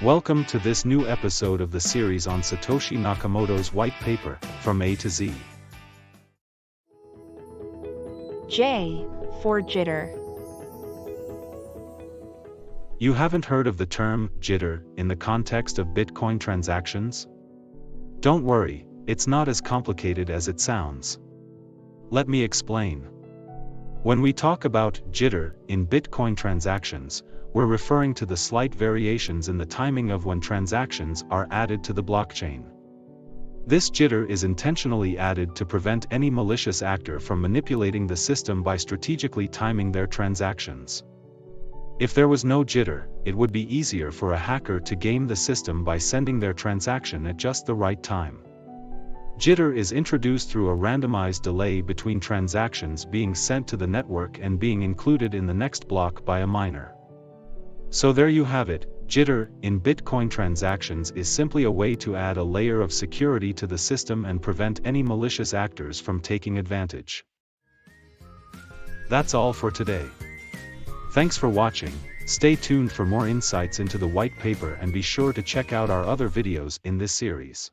Welcome to this new episode of the series on Satoshi Nakamoto's white paper, From A to Z. J for jitter. You haven't heard of the term jitter in the context of Bitcoin transactions? Don't worry, it's not as complicated as it sounds. Let me explain. When we talk about jitter in Bitcoin transactions, we're referring to the slight variations in the timing of when transactions are added to the blockchain. This jitter is intentionally added to prevent any malicious actor from manipulating the system by strategically timing their transactions. If there was no jitter, it would be easier for a hacker to game the system by sending their transaction at just the right time. Jitter is introduced through a randomized delay between transactions being sent to the network and being included in the next block by a miner. So there you have it, jitter in Bitcoin transactions is simply a way to add a layer of security to the system and prevent any malicious actors from taking advantage. That's all for today. Thanks for watching, stay tuned for more insights into the white paper and be sure to check out our other videos in this series.